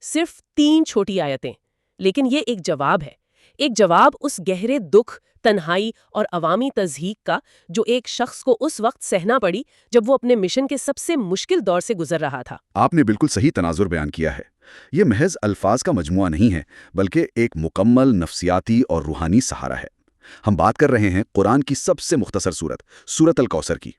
صرف 3 چھوٹی آیتیں، لیکن یہ ایک جواب ہے، ایک جواب اس گہرے دکھ، تنہائی اور عوامی تضحیک کا جو ایک شخص کو اس وقت سہنا پڑی جب وہ اپنے مشن کے سب سے مشکل دور سے گزر رہا تھا۔ آپ نے بالکل صحیح تناظر بیان کیا ہے۔ یہ محض الفاظ کا مجموعہ نہیں ہے، بلکہ ایک مکمل نفسیاتی اور روحانی سہارا ہے۔ ہم بات کر رہے ہیں قرآن کی سب سے مختصر سورت الکوثر کی۔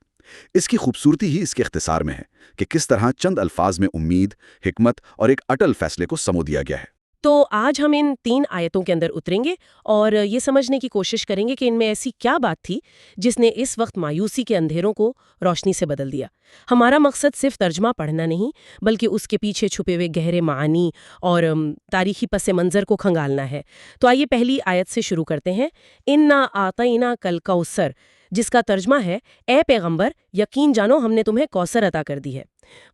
اس کی خوبصورتی ہی اس کے اختصار میں ہے کہ کس طرح چند الفاظ میں امید، حکمت اور ایک اٹل فیصلے کو سمو دیا گیا ہے۔ تو آج ہم ان 3 آیتوں کے اندر اتریں گے اور یہ سمجھنے کی کوشش کریں گے کہ ان میں ایسی کیا بات تھی جس نے اس وقت مایوسی کے اندھیروں کو روشنی سے بدل دیا۔ ہمارا مقصد صرف ترجمہ پڑھنا نہیں، بلکہ اس کے پیچھے چھپے ہوئے گہرے معانی اور تاریخی پس منظر کو کھنگالنا ہے۔ تو آئیے پہلی آیت سے شروع کرتے ہیں۔ اِنَّا أَعْطَيْنَاكَ الْكَوْثَرَ، جس کا ترجمہ ہے اے پیغمبر یقین جانو ہم نے تمہیں کوثر عطا کر دی ہے۔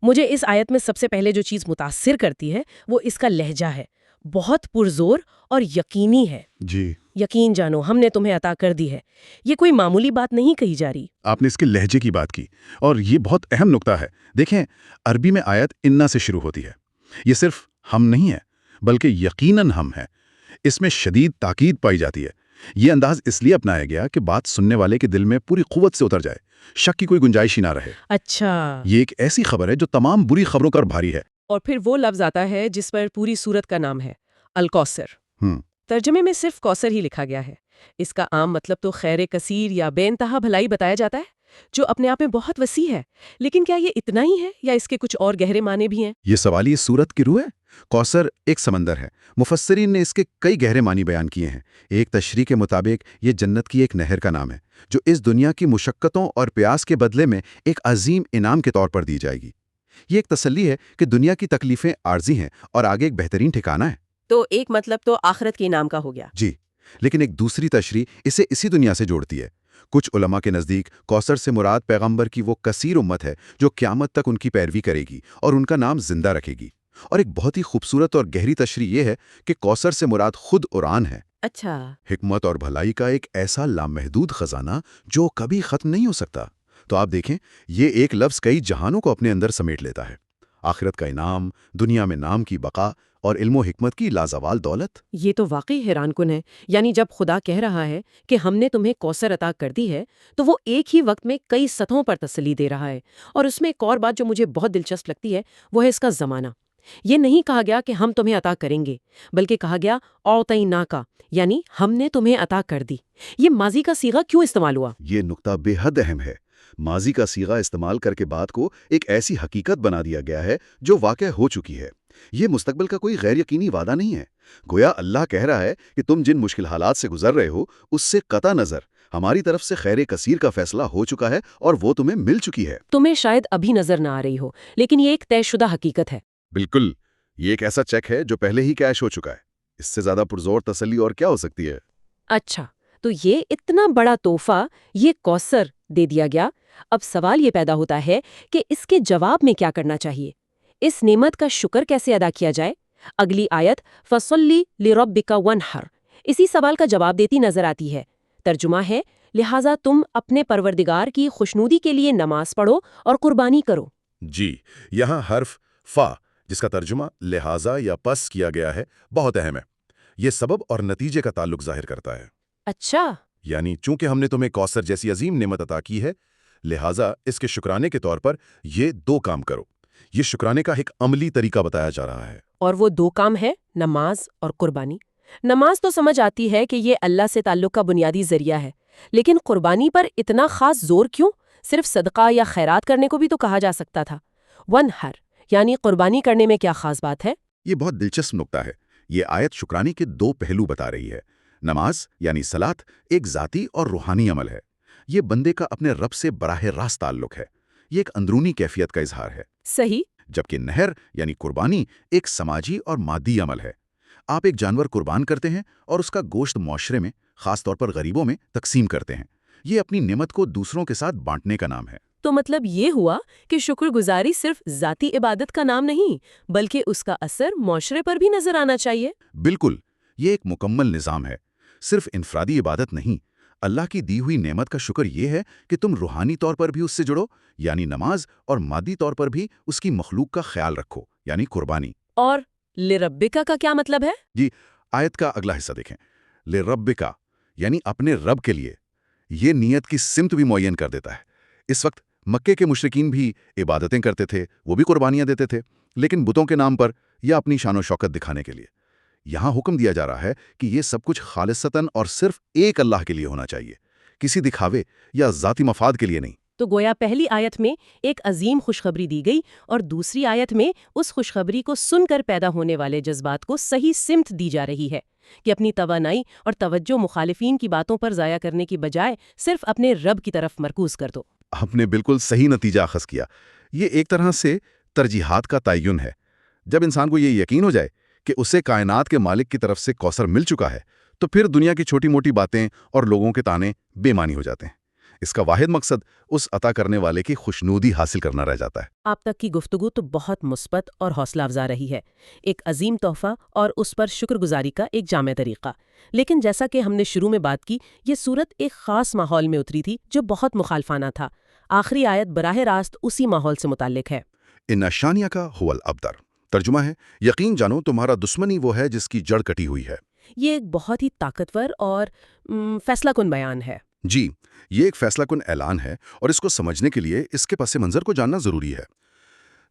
مجھے اس آیت میں سب سے پہلے جو چیز متاثر کرتی ہے وہ اس کا لہجہ ہے، بہت پرزور اور یقینی ہے۔ جی، یقین جانو ہم نے تمہیں عطا کر دی ہے، یہ کوئی معمولی بات نہیں کہی جا رہی۔ آپ نے اس کے لہجے کی بات کی اور یہ بہت اہم نکتہ ہے۔ دیکھیں، عربی میں آیت انا سے شروع ہوتی ہے۔ یہ صرف ہم نہیں ہے بلکہ یقیناً ہم ہے۔ اس میں شدید تاکید پائی جاتی ہے۔ یہ انداز اس لیے اپنایا گیا کہ بات سننے والے کے دل میں پوری قوت سے اتر جائے، شک کی کوئی گنجائش ہی نہ رہے۔ اچھا، یہ ایک ایسی خبر ہے جو تمام بری خبروں پر بھاری ہے۔ اور پھر وہ لفظ آتا ہے جس پر پوری سورت کا نام ہے، الکوثر۔ ترجمے میں صرف کوثر ہی لکھا گیا ہے۔ اس کا عام مطلب تو خیر کثیر یا بے انتہا بھلائی بتایا جاتا ہے، جو اپنے آپ میں بہت وسیع ہے۔ لیکن کیا یہ اتنا ہی ہے یا اس کے کچھ اور گہرے معنی بھی ہیں؟ یہ سوال یہ سورت کی روح ہے۔ کوثر ایک سمندر ہے۔ مفسرین نے اس کے کئی گہرے معنی بیان کیے ہیں۔ ایک تشریح کے مطابق یہ جنت کی ایک نہر کا نام ہے، جو اس دنیا کی مشقتوں اور پیاس کے بدلے میں ایک عظیم انعام کے طور پر دی جائے گی۔ یہ ایک تسلی ہے کہ دنیا کی تکلیفیں عارضی ہیں اور آگے ایک بہترین ٹھکانہ ہے۔ تو ایک مطلب تو آخرت کے انعام کا ہو گیا۔ جی، لیکن ایک دوسری تشریح اسے اسی دنیا سے جوڑتی ہے۔ کچھ علماء کے نزدیک کوثر سے مراد پیغمبر کی وہ کثیر امت ہے جو قیامت تک ان کی پیروی کرے گی اور ان کا نام زندہ رکھے گی۔ اور ایک بہت ہی خوبصورت اور گہری تشریح یہ ہے کہ کوثر سے مراد خود قرآن ہے۔ اچھا، حکمت اور بھلائی کا ایک ایسا لامحدود خزانہ جو کبھی ختم نہیں ہو سکتا۔ تو آپ دیکھیں، یہ ایک لفظ کئی جہانوں کو اپنے اندر سمیٹ لیتا ہے۔ آخرت کا انعام، دنیا میں نام کی بقا اور علم و حکمت کی لازوال دولت۔ یہ تو واقعی حیران کن ہے۔ یعنی جب خدا کہہ رہا ہے کہ ہم نے تمہیں کوثر عطا کر دی ہے، تو وہ ایک ہی وقت میں کئی سطحوں پر تسلی دے رہا ہے۔ اور اس میں ایک اور بات جو مجھے بہت دلچسپ لگتی ہے وہ ہے اس کا زمانہ۔ یہ نہیں کہا گیا کہ ہم تمہیں عطا کریں گے، بلکہ کہا گیا اعطیناک، یعنی ہم نے تمہیں عطا کر دی۔ یہ ماضی کا صیغہ کیوں استعمال ہوا؟ یہ نقطہ بے حد اہم ہے۔ ماضی کا صیغہ استعمال کر کے بات کو ایک ایسی حقیقت بنا دیا گیا ہے جو واقع ہو چکی ہے۔ یہ مستقبل کا کوئی غیر یقینی وعدہ نہیں ہے۔ گویا اللہ کہہ رہا ہے کہ تم جن مشکل حالات سے گزر رہے ہو، اس سے قطع نظر ہماری طرف سے خیر کثیر کا فیصلہ ہو چکا ہے اور وہ تمہیں مل چکی ہے۔ تمہیں شاید ابھی نظر نہ آ رہی ہو، لیکن یہ ایک طے شدہ حقیقت ہے۔ بالکل، یہ ایک ایسا چیک ہے جو پہلے ہی کیش ہو چکا ہے۔ اس سے زیادہ پرزور تسلی اور کیا ہو سکتی ہے؟ اچھا، تو یہ اتنا بڑا تحفہ، یہ کوثر دے دیا گیا۔ اب سوال یہ پیدا ہوتا ہے کہ اس کے جواب میں کیا کرنا چاہیے؟ اس نعمت کا شکر کیسے ادا کیا جائے؟ اگلی آیت فَصَلِّ لِرَبِّكَ وَانْحَرْ اسی سوال کا جواب دیتی نظر آتی ہے۔ ترجمہ ہے، لہٰذا تم اپنے پروردگار کی خوشنودی کے لیے نماز پڑھو اور قربانی کرو۔ جی، یہاں حرف فا، جس کا ترجمہ لہٰذا یا پس کیا گیا ہے، بہت اہم ہے۔ یہ سبب اور نتیجے کا تعلق ظاہر کرتا ہے۔ اچھا، یعنی چونکہ ہم نے تمہیں کوثر جیسی عظیم نعمت عطا کی ہے، لہٰذا اس کے شکرانے کے طور پر یہ 2 کام کرو۔ یہ شکرانے کا ایک عملی طریقہ بتایا جا رہا ہے۔ اور وہ 2 کام ہے نماز اور قربانی۔ نماز تو سمجھ آتی ہے کہ یہ اللہ سے تعلق کا بنیادی ذریعہ ہے، لیکن قربانی پر اتنا خاص زور کیوں؟ صرف صدقہ یا خیرات کرنے کو بھی تو کہا جا سکتا تھا۔ وَانْحَرْ یعنی قربانی کرنے میں کیا خاص بات ہے؟ یہ بہت دلچسپ نکتہ ہے۔ یہ آیت شکرانے کے 2 پہلو بتا رہی ہے۔ نماز یعنی صلاۃ ایک ذاتی اور روحانی عمل ہے۔ یہ بندے کا اپنے رب سے براہ راست تعلق ہے۔ یہ ایک اندرونی کیفیت کا اظہار ہے۔ صحیح۔ جبکہ نہر یعنی قربانی ایک سماجی اور مادی عمل ہے۔ آپ ایک جانور قربان کرتے ہیں اور اس کا گوشت معاشرے میں، خاص طور پر غریبوں میں تقسیم کرتے ہیں۔ یہ اپنی نعمت کو دوسروں کے ساتھ بانٹنے کا نام ہے۔ تو مطلب یہ ہوا کہ شکر گزاری صرف ذاتی عبادت کا نام نہیں، بلکہ اس کا اثر معاشرے پر بھی نظر آنا چاہیے۔ بالکل، یہ ایک مکمل نظام ہے، صرف انفرادی عبادت نہیں۔ اللہ کی دی ہوئی نعمت کا شکر یہ ہے کہ تم روحانی طور پر بھی اس سے جڑو، یعنی نماز، اور مادی طور پر بھی اس کی مخلوق کا خیال رکھو، یعنی قربانی۔ اور لربکا کا کیا مطلب ہے؟ جی، آیت کا اگلا حصہ دیکھیں. لربکا یعنی اپنے رب کے لیے. یہ نیت کی سمت بھی معین کر دیتا ہے. اس وقت مکے کے مشرکین بھی عبادتیں کرتے تھے، وہ بھی قربانیاں دیتے تھے، لیکن بتوں کے نام پر یا اپنی شان و شوکت دکھانے کے لیے. یہاں حکم دیا جا رہا ہے کہ یہ سب کچھ خالصتاً اور صرف ایک اللہ کے لیے ہونا چاہیے، کسی دکھاوے یا ذاتی مفاد کے لیے نہیں. تو گویا پہلی آیت میں ایک عظیم خوشخبری دی گئی اور دوسری آیت میں اس خوشخبری کو سن کر پیدا ہونے والے جذبات کو صحیح سمت دی جا رہی ہے کہ اپنی توانائی اور توجہ مخالفین کی باتوں پر ضائع کرنے کی بجائے صرف اپنے رب کی طرف مرکوز کر دو. آپ نے بالکل صحیح نتیجہ اخذ کیا. یہ ایک طرح سے ترجیحات کا تعین ہے. جب انسان کو یہ یقین ہو جائے کہ اسے کائنات کے مالک کی طرف سے کوثر مل چکا ہے تو پھر دنیا کی چھوٹی موٹی باتیں اور لوگوں کے تانے بے معنی ہو جاتے ہیں. اس کا واحد مقصد اس عطا کرنے والے کی خوشنودی حاصل کرنا رہ جاتا ہے. آپ تک کی گفتگو تو بہت مثبت اور حوصلہ افزا رہی ہے. ایک عظیم تحفہ اور اس پر شکر گزاری کا ایک جامع طریقہ. لیکن جیسا کہ ہم نے شروع میں بات کی، یہ صورت ایک خاص ماحول میں اتری تھی جو بہت مخالفانہ تھا. آخری آیت براہ راست اسی ماحول سے متعلق ہے. ان شانیہ کا هو الابتر. ترجمہ ہے، یقین جانو تمہارا دشمنی وہ ہے جس کی جڑ کٹی ہوئی ہے. یہ ایک بہت ہی طاقتور اور فیصلہ کن بیان ہے. جی، یہ ایک فیصلہ کن اعلان ہے اور اس کو سمجھنے کے لیے اس کے پس منظر کو جاننا ضروری ہے.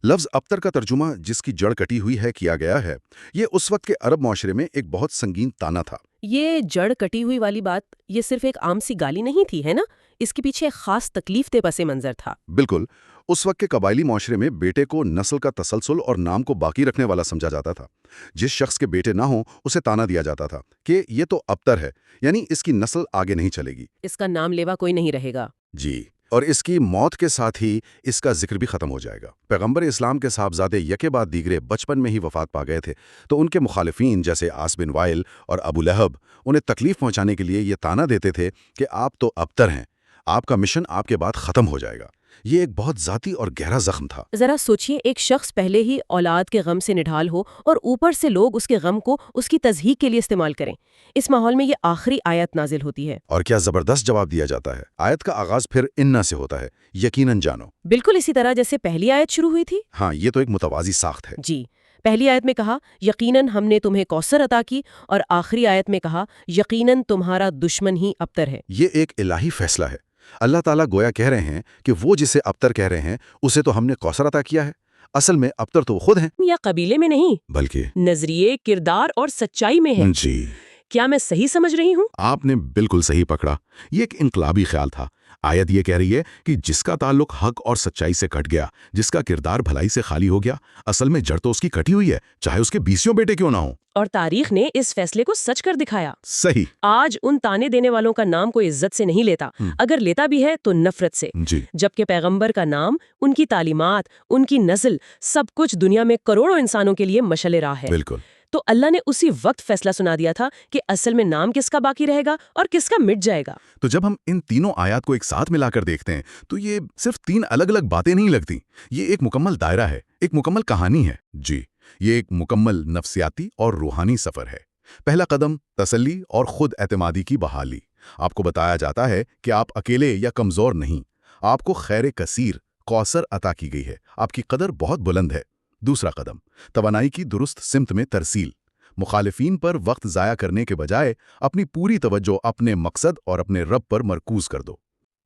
لفظ ابتر کا ترجمہ جس کی جڑ کٹی ہوئی ہے کیا گیا ہے. یہ اس وقت کے عرب معاشرے میں ایک بہت سنگین تانا تھا. یہ جڑ کٹی ہوئی والی بات یہ صرف ایک عام سی گالی نہیں تھی، ہے نا؟ اس کے پیچھے ایک خاص تکلیف دہ پس منظر تھا. بالکل. اس وقت کے قبائلی معاشرے میں بیٹے کو نسل کا تسلسل اور نام کو باقی رکھنے والا سمجھا جاتا تھا. جس شخص کے بیٹے نہ ہوں اسے تانا دیا جاتا تھا کہ یہ تو ابتر ہے، یعنی اس کی نسل آگے نہیں چلے گی، اس کا نام لیوا کوئی نہیں رہے گا. جی، اور اس کی موت کے ساتھ ہی اس کا ذکر بھی ختم ہو جائے گا. پیغمبر اسلام کے صاحبزادے یکے بعد دیگرے بچپن میں ہی وفات پا گئے تھے، تو ان کے مخالفین جیسے عاص بن وائل اور ابو لہب انہیں تکلیف پہنچانے کے لیے یہ تانا دیتے تھے کہ آپ تو ابتر ہیں، آپ کا مشن آپ کے بعد ختم ہو جائے گا. یہ ایک بہت ذاتی اور گہرا زخم تھا. ذرا سوچئے، ایک شخص پہلے ہی اولاد کے غم سے نڈھال ہو اور اوپر سے لوگ اس کے غم کو اس کی تضحیق کے لیے استعمال کریں. اس ماحول میں یہ آخری آیت نازل ہوتی ہے. اور کیا زبردست جواب دیا جاتا ہے. آیت کا آغاز پھر انا سے ہوتا ہے، یقیناً جانو. بالکل اسی طرح جیسے پہلی آیت شروع ہوئی تھی. ہاں، یہ تو ایک متوازی ساخت ہے. جی، پہلی آیت میں کہا یقیناً ہم نے تمہیں کوثر عطا کی، اور آخری آیت میں کہا یقیناً تمہارا دشمن ہی ابتر ہے. یہ ایک الہی فیصلہ ہے. اللہ تعالیٰ گویا کہہ رہے ہیں کہ وہ جسے ابتر کہہ رہے ہیں اسے تو ہم نے کوثر عطا کیا ہے. اصل میں ابتر تو وہ خود ہیں، یا قبیلے میں نہیں بلکہ نظریے، کردار اور سچائی میں ہے. جی، کیا میں صحیح سمجھ رہی ہوں؟ آپ نے بالکل صحیح پکڑا. یہ ایک انقلابی خیال تھا. آیت یہ کہہ رہی ہے کہ جس کا تعلق حق اور سچائی سے کٹ گیا، جس کا کردار بھلائی سے خالی ہو گیا، اصل میں جڑ تو اس کی کٹی ہوئی ہے، چاہے اس کے 20 بیٹے کیوں نہ ہوں. اور تاریخ نے اس فیصلے کو سچ کر دکھایا. صحیح. آج ان تانے دینے والوں کا نام کوئی عزت سے نہیں لیتا، اگر لیتا بھی ہے تو نفرت سے. جی، جبکہ پیغمبر کا نام، ان کی تعلیمات، ان کی نسل، سب کچھ دنیا میں کروڑوں انسانوں کے لیے مشعل راہ ہے. بالکل. تو اللہ نے اسی وقت فیصلہ سنا دیا تھا کہ اصل میں نام کس کا باقی رہے گا اور کس کا مٹ جائے گا. تو جب ہم ان تینوں آیات کو ایک ساتھ ملا کر دیکھتے ہیں تو یہ صرف 3 الگ الگ باتیں نہیں لگتی. یہ ایک مکمل دائرہ ہے، ایک مکمل کہانی ہے. جی، یہ ایک مکمل نفسیاتی اور روحانی سفر ہے. پہلا قدم تسلی اور خود اعتمادی کی بحالی. آپ کو بتایا جاتا ہے کہ آپ اکیلے یا کمزور نہیں، آپ کو خیر کثیر، کوثر عطا کی گئی ہے، آپ کی قدر بہت بلند ہے. دوسرا قدم توانائی کی درست سمت میں ترسیل. مخالفین پر وقت ضائع کرنے کے بجائے اپنی پوری توجہ اپنے مقصد اور اپنے رب پر مرکوز کر دو.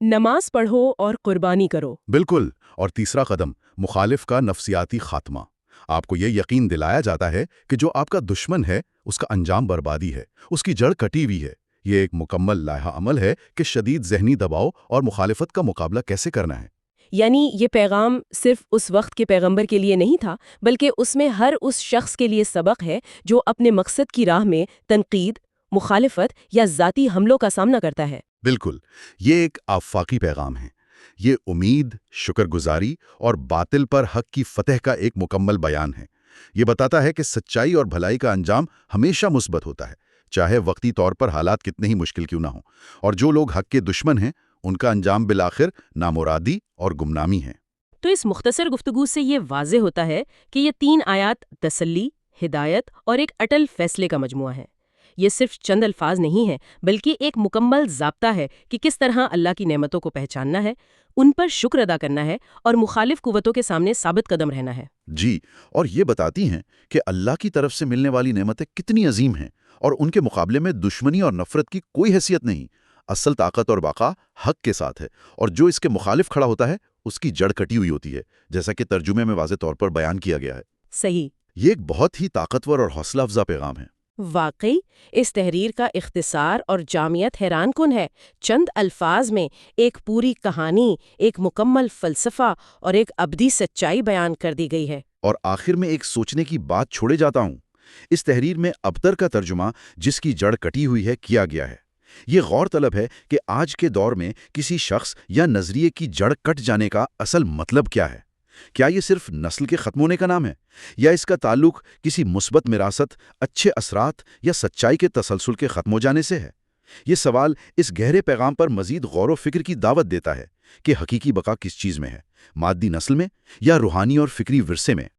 نماز پڑھو اور قربانی کرو. بالکل. اور تیسرا قدم مخالف کا نفسیاتی خاتمہ. آپ کو یہ یقین دلایا جاتا ہے کہ جو آپ کا دشمن ہے اس کا انجام بربادی ہے، اس کی جڑ کٹی ہوئی ہے. یہ ایک مکمل لائحہ عمل ہے کہ شدید ذہنی دباؤ اور مخالفت کا مقابلہ کیسے کرنا ہے. یعنی یہ پیغام صرف اس وقت کے پیغمبر کے لیے نہیں تھا، بلکہ اس میں ہر اس شخص کے لیے سبق ہے جو اپنے مقصد کی راہ میں تنقید، مخالفت یا ذاتی حملوں کا سامنا کرتا ہے. بالکل. یہ ایک آفاقی پیغام ہے. یہ امید، شکر گزاری اور باطل پر حق کی فتح کا ایک مکمل بیان ہے. یہ بتاتا ہے کہ سچائی اور بھلائی کا انجام ہمیشہ مثبت ہوتا ہے، چاہے وقتی طور پر حالات کتنے ہی مشکل کیوں نہ ہوں. اور جو لوگ حق کے دشمن ہیں ان کا انجام بالآخر نامرادی اور گمنامی ہے. تو اس مختصر گفتگو سے یہ واضح ہوتا ہے کہ یہ 3 آیات تسلی، ہدایت اور ایک اٹل فیصلے کا مجموعہ ہے. یہ صرف چند الفاظ نہیں ہیں بلکہ ایک مکمل ضابطہ ہے کہ کس طرح اللہ کی نعمتوں کو پہچاننا ہے، ان پر شکر ادا کرنا ہے اور مخالف قوتوں کے سامنے ثابت قدم رہنا ہے۔ جی، اور یہ بتاتی ہیں کہ اللہ کی طرف سے ملنے والی نعمتیں کتنی عظیم ہیں اور ان کے مقابلے میں دشمنی اور نفرت کی کوئی حیثیت نہیں۔ اصل طاقت اور بقا حق کے ساتھ ہے، اور جو اس کے مخالف کھڑا ہوتا ہے اس کی جڑ کٹی ہوئی ہوتی ہے، جیسا کہ ترجمے میں واضح طور پر بیان کیا گیا ہے۔ صحیح۔ یہ ایک بہت ہی طاقتور اور حوصلہ افزا پیغام ہے۔ واقعی اس تحریر کا اختصار اور جامعیت حیران کن ہے۔ چند الفاظ میں ایک پوری کہانی، ایک مکمل فلسفہ اور ایک ابدی سچائی بیان کر دی گئی ہے۔ اور آخر میں ایک سوچنے کی بات چھوڑے جاتا ہوں۔ اس تحریر میں ابتر کا ترجمہ جس کی جڑ کٹی ہوئی ہے کیا گیا ہے۔ یہ غور طلب ہے کہ آج کے دور میں کسی شخص یا نظریے کی جڑ کٹ جانے کا اصل مطلب کیا ہے؟ کیا یہ صرف نسل کے ختم ہونے کا نام ہے، یا اس کا تعلق کسی مثبت وراثت، اچھے اثرات یا سچائی کے تسلسل کے ختم ہو جانے سے ہے؟ یہ سوال اس گہرے پیغام پر مزید غور و فکر کی دعوت دیتا ہے کہ حقیقی بقا کس چیز میں ہے، مادی نسل میں یا روحانی اور فکری ورثے میں۔